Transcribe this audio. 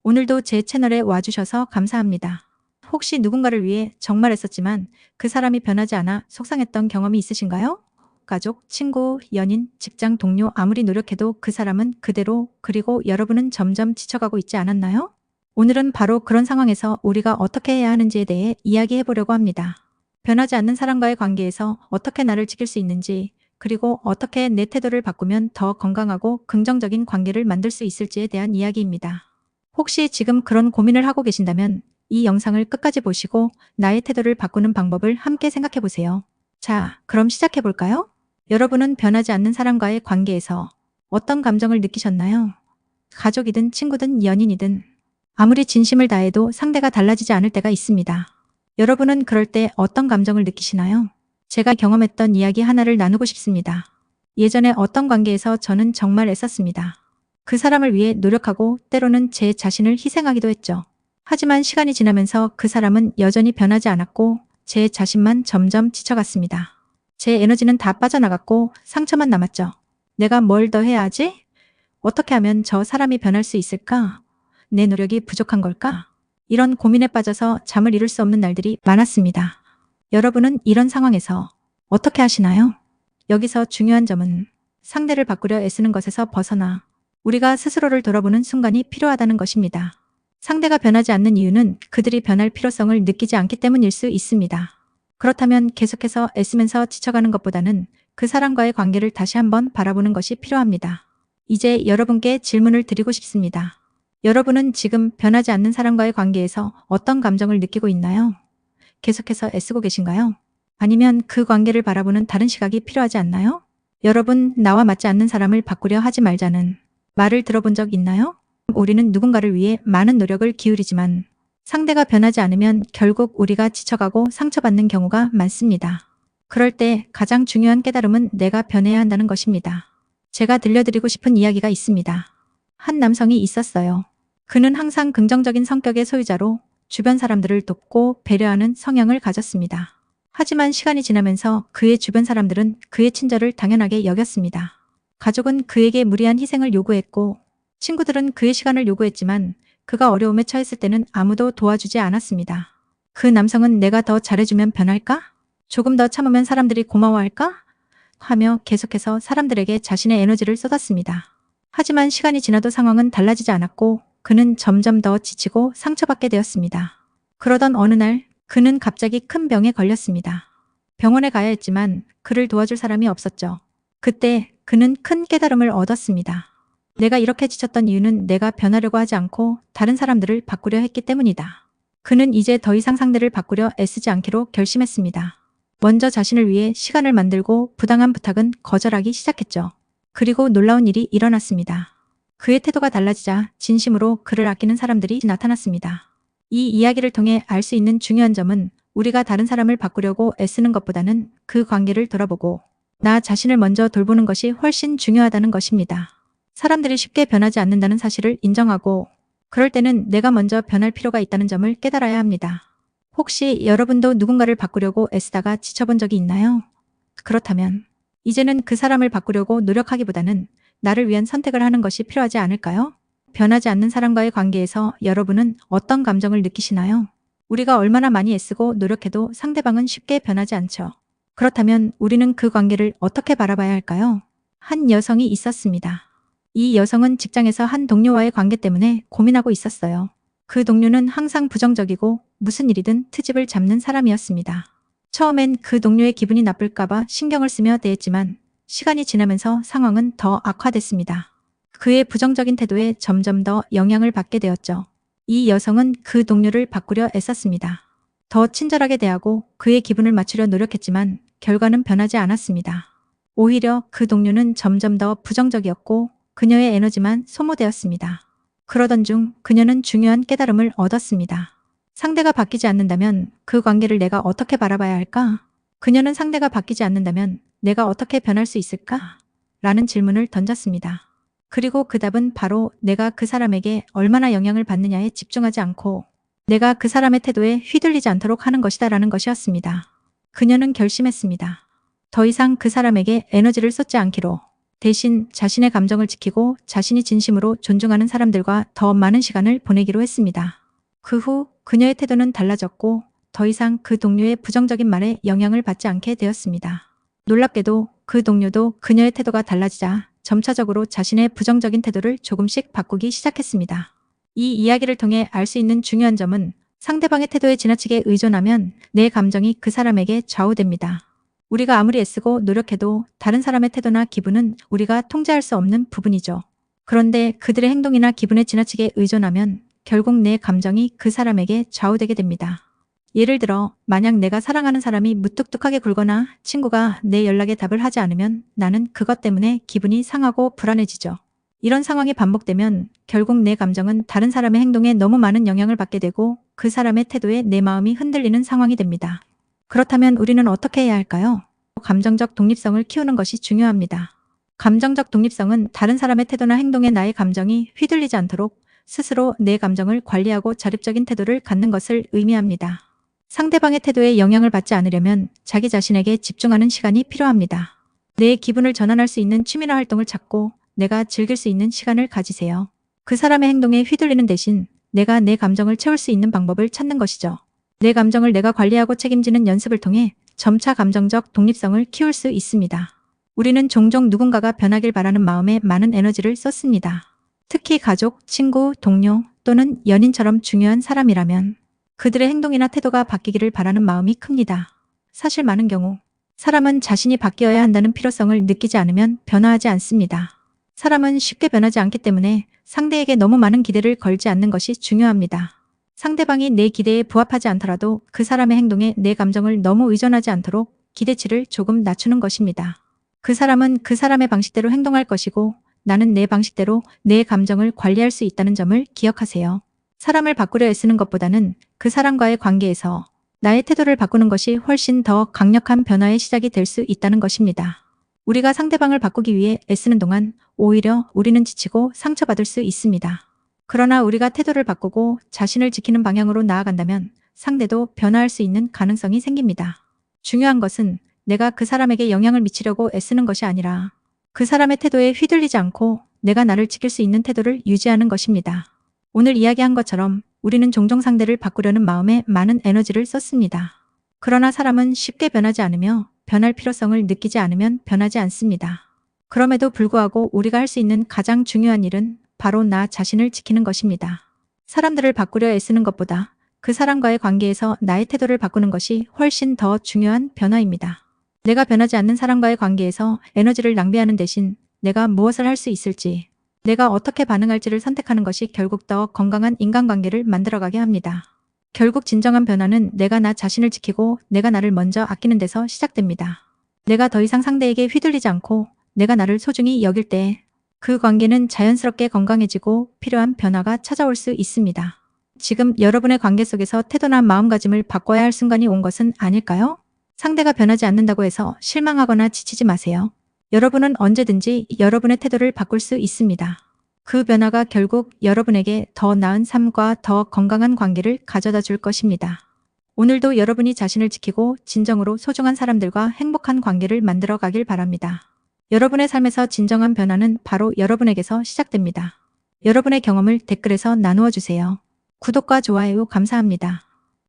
오늘도 제 채널에 와주셔서 감사합니다. 혹시 누군가를 위해 정말 애썼지만 그 사람이 변하지 않아 속상했던 경험이 있으신가요? 가족, 친구, 연인, 직장 동료 아무리 노력해도 그 사람은 그대로, 그리고 여러분은 점점 지쳐가고 있지 않았나요? 오늘은 바로 그런 상황에서 우리가 어떻게 해야 하는지에 대해 이야기해 보려고 합니다. 변하지 않는 사람과의 관계에서 어떻게 나를 지킬 수 있는지, 그리고 어떻게 내 태도를 바꾸면 더 건강하고 긍정적인 관계를 만들 수 있을지에 대한 이야기입니다. 혹시 지금 그런 고민을 하고 계신다면 이 영상을 끝까지 보시고 나의 태도를 바꾸는 방법을 함께 생각해 보세요. 자, 그럼 시작해 볼까요? 여러분은 변하지 않는 사람과의 관계에서 어떤 감정을 느끼셨나요? 가족이든 친구든 연인이든 아무리 진심을 다해도 상대가 달라지지 않을 때가 있습니다. 여러분은 그럴 때 어떤 감정을 느끼시나요? 제가 경험했던 이야기 하나를 나누고 싶습니다. 예전에 어떤 관계에서 저는 정말 애썼습니다. 그 사람을 위해 노력하고 때로는 제 자신을 희생하기도 했죠. 하지만 시간이 지나면서 그 사람은 여전히 변하지 않았고 제 자신만 점점 지쳐갔습니다. 제 에너지는 다 빠져나갔고 상처만 남았죠. 내가 뭘 더 해야 하지? 어떻게 하면 저 사람이 변할 수 있을까? 내 노력이 부족한 걸까? 이런 고민에 빠져서 잠을 이룰 수 없는 날들이 많았습니다. 여러분은 이런 상황에서 어떻게 하시나요? 여기서 중요한 점은 상대를 바꾸려 애쓰는 것에서 벗어나 우리가 스스로를 돌아보는 순간이 필요하다는 것입니다. 상대가 변하지 않는 이유는 그들이 변할 필요성을 느끼지 않기 때문일 수 있습니다. 그렇다면 계속해서 애쓰면서 지쳐가는 것보다는 그 사람과의 관계를 다시 한번 바라보는 것이 필요합니다. 이제 여러분께 질문을 드리고 싶습니다. 여러분은 지금 변하지 않는 사람과의 관계에서 어떤 감정을 느끼고 있나요? 계속해서 애쓰고 계신가요? 아니면 그 관계를 바라보는 다른 시각이 필요하지 않나요? 여러분, 나와 맞지 않는 사람을 바꾸려 하지 말자는 말을 들어본 적 있나요? 우리는 누군가를 위해 많은 노력을 기울이지만 상대가 변하지 않으면 결국 우리가 지쳐가고 상처받는 경우가 많습니다. 그럴 때 가장 중요한 깨달음은 내가 변해야 한다는 것입니다. 제가 들려드리고 싶은 이야기가 있습니다. 한 남성이 있었어요. 그는 항상 긍정적인 성격의 소유자로 주변 사람들을 돕고 배려하는 성향을 가졌습니다. 하지만 시간이 지나면서 그의 주변 사람들은 그의 친절을 당연하게 여겼습니다. 가족은 그에게 무리한 희생을 요구했고 친구들은 그의 시간을 요구했지만 그가 어려움에 처했을 때는 아무도 도와주지 않았습니다. 그 남성은 내가 더 잘해주면 변할까? 조금 더 참으면 사람들이 고마워할까? 하며 계속해서 사람들에게 자신의 에너지를 쏟았습니다. 하지만 시간이 지나도 상황은 달라지지 않았고 그는 점점 더 지치고 상처받게 되었습니다. 그러던 어느 날 그는 갑자기 큰 병에 걸렸습니다. 병원에 가야 했지만 그를 도와줄 사람이 없었죠. 그때 그는 큰 깨달음을 얻었습니다. 내가 이렇게 지쳤던 이유는 내가 변하려고 하지 않고 다른 사람들을 바꾸려 했기 때문이다. 그는 이제 더 이상 상대를 바꾸려 애쓰지 않기로 결심했습니다. 먼저 자신을 위해 시간을 만들고 부당한 부탁은 거절하기 시작했죠. 그리고 놀라운 일이 일어났습니다. 그의 태도가 달라지자 진심으로 그를 아끼는 사람들이 나타났습니다. 이 이야기를 통해 알 수 있는 중요한 점은 우리가 다른 사람을 바꾸려고 애쓰는 것보다는 그 관계를 돌아보고 나 자신을 먼저 돌보는 것이 훨씬 중요하다는 것입니다. 사람들이 쉽게 변하지 않는다는 사실을 인정하고 그럴 때는 내가 먼저 변할 필요가 있다는 점을 깨달아야 합니다. 혹시 여러분도 누군가를 바꾸려고 애쓰다가 지쳐본 적이 있나요? 그렇다면 이제는 그 사람을 바꾸려고 노력하기보다는 나를 위한 선택을 하는 것이 필요하지 않을까요? 변하지 않는 사람과의 관계에서 여러분은 어떤 감정을 느끼시나요? 우리가 얼마나 많이 애쓰고 노력해도 상대방은 쉽게 변하지 않죠. 그렇다면 우리는 그 관계를 어떻게 바라봐야 할까요? 한 여성이 있었습니다. 이 여성은 직장에서 한 동료와의 관계 때문에 고민하고 있었어요. 그 동료는 항상 부정적이고 무슨 일이든 트집을 잡는 사람이었습니다. 처음엔 그 동료의 기분이 나쁠까봐 신경을 쓰며 대했지만 시간이 지나면서 상황은 더 악화됐습니다. 그의 부정적인 태도에 점점 더 영향을 받게 되었죠. 이 여성은 그 동료를 바꾸려 애썼습니다. 더 친절하게 대하고 그의 기분을 맞추려 노력했지만 결과는 변하지 않았습니다. 오히려 그 동료는 점점 더 부정적이었고 그녀의 에너지만 소모되었습니다. 그러던 중 그녀는 중요한 깨달음을 얻었습니다. 상대가 바뀌지 않는다면 그 관계를 내가 어떻게 바라봐야 할까? 그녀는 상대가 바뀌지 않는다면 내가 어떻게 변할 수 있을까? 라는 질문을 던졌습니다. 그리고 그 답은 바로 내가 그 사람에게 얼마나 영향을 받느냐에 집중하지 않고 내가 그 사람의 태도에 휘둘리지 않도록 하는 것이다 라는 것이었습니다. 그녀는 결심했습니다. 더 이상 그 사람에게 에너지를 쏟지 않기로. 대신 자신의 감정을 지키고 자신이 진심으로 존중하는 사람들과 더 많은 시간을 보내기로 했습니다. 그 후 그녀의 태도는 달라졌고 더 이상 그 동료의 부정적인 말에 영향을 받지 않게 되었습니다. 놀랍게도 그 동료도 그녀의 태도가 달라지자 점차적으로 자신의 부정적인 태도를 조금씩 바꾸기 시작했습니다. 이 이야기를 통해 알 수 있는 중요한 점은 상대방의 태도에 지나치게 의존하면 내 감정이 그 사람에게 좌우됩니다. 우리가 아무리 애쓰고 노력해도 다른 사람의 태도나 기분은 우리가 통제할 수 없는 부분이죠. 그런데 그들의 행동이나 기분에 지나치게 의존하면 결국 내 감정이 그 사람에게 좌우되게 됩니다. 예를 들어 만약 내가 사랑하는 사람이 무뚝뚝하게 굴거나 친구가 내 연락에 답을 하지 않으면 나는 그것 때문에 기분이 상하고 불안해지죠. 이런 상황이 반복되면 결국 내 감정은 다른 사람의 행동에 너무 많은 영향을 받게 되고 그 사람의 태도에 내 마음이 흔들리는 상황이 됩니다. 그렇다면 우리는 어떻게 해야 할까요? 감정적 독립성을 키우는 것이 중요합니다. 감정적 독립성은 다른 사람의 태도나 행동에 나의 감정이 휘둘리지 않도록 스스로 내 감정을 관리하고 자립적인 태도를 갖는 것을 의미합니다. 상대방의 태도에 영향을 받지 않으려면 자기 자신에게 집중하는 시간이 필요합니다. 내 기분을 전환할 수 있는 취미나 활동을 찾고 내가 즐길 수 있는 시간을 가지세요. 그 사람의 행동에 휘둘리는 대신 내가 내 감정을 채울 수 있는 방법을 찾는 것이죠. 내 감정을 내가 관리하고 책임지는 연습을 통해 점차 감정적 독립성을 키울 수 있습니다. 우리는 종종 누군가가 변하길 바라는 마음에 많은 에너지를 썼습니다. 특히 가족, 친구, 동료 또는 연인처럼 중요한 사람이라면 그들의 행동이나 태도가 바뀌기를 바라는 마음이 큽니다. 사실 많은 경우 사람은 자신이 바뀌어야 한다는 필요성을 느끼지 않으면 변화하지 않습니다. 사람은 쉽게 변하지 않기 때문에 상대에게 너무 많은 기대를 걸지 않는 것이 중요합니다. 상대방이 내 기대에 부합하지 않더라도 그 사람의 행동에 내 감정을 너무 의존하지 않도록 기대치를 조금 낮추는 것입니다. 그 사람은 그 사람의 방식대로 행동할 것이고 나는 내 방식대로 내 감정을 관리할 수 있다는 점을 기억하세요. 사람을 바꾸려 애쓰는 것보다는 그 사람과의 관계에서 나의 태도를 바꾸는 것이 훨씬 더 강력한 변화의 시작이 될 수 있다는 것입니다. 우리가 상대방을 바꾸기 위해 애쓰는 동안 오히려 우리는 지치고 상처받을 수 있습니다. 그러나 우리가 태도를 바꾸고 자신을 지키는 방향으로 나아간다면 상대도 변화할 수 있는 가능성이 생깁니다. 중요한 것은 내가 그 사람에게 영향을 미치려고 애쓰는 것이 아니라 그 사람의 태도에 휘둘리지 않고 내가 나를 지킬 수 있는 태도를 유지하는 것입니다. 오늘 이야기한 것처럼 우리는 종종 상대를 바꾸려는 마음에 많은 에너지를 썼습니다. 그러나 사람은 쉽게 변하지 않으며 변할 필요성을 느끼지 않으면 변하지 않습니다. 그럼에도 불구하고 우리가 할 수 있는 가장 중요한 일은 바로 나 자신을 지키는 것입니다. 사람들을 바꾸려 애쓰는 것보다 그 사람과의 관계에서 나의 태도를 바꾸는 것이 훨씬 더 중요한 변화입니다. 내가 변하지 않는 사람과의 관계에서 에너지를 낭비하는 대신 내가 무엇을 할 수 있을지, 내가 어떻게 반응할지를 선택하는 것이 결국 더 건강한 인간관계를 만들어가게 합니다. 결국 진정한 변화는 내가 나 자신을 지키고 내가 나를 먼저 아끼는 데서 시작됩니다. 내가 더 이상 상대에게 휘둘리지 않고 내가 나를 소중히 여길 때 그 관계는 자연스럽게 건강해지고 필요한 변화가 찾아올 수 있습니다. 지금 여러분의 관계 속에서 태도나 마음가짐을 바꿔야 할 순간이 온 것은 아닐까요? 상대가 변하지 않는다고 해서 실망하거나 지치지 마세요. 여러분은 언제든지 여러분의 태도를 바꿀 수 있습니다. 그 변화가 결국 여러분에게 더 나은 삶과 더 건강한 관계를 가져다 줄 것입니다. 오늘도 여러분이 자신을 지키고 진정으로 소중한 사람들과 행복한 관계를 만들어 가길 바랍니다. 여러분의 삶에서 진정한 변화는 바로 여러분에게서 시작됩니다. 여러분의 경험을 댓글에서 나누어 주세요. 구독과 좋아요 감사합니다.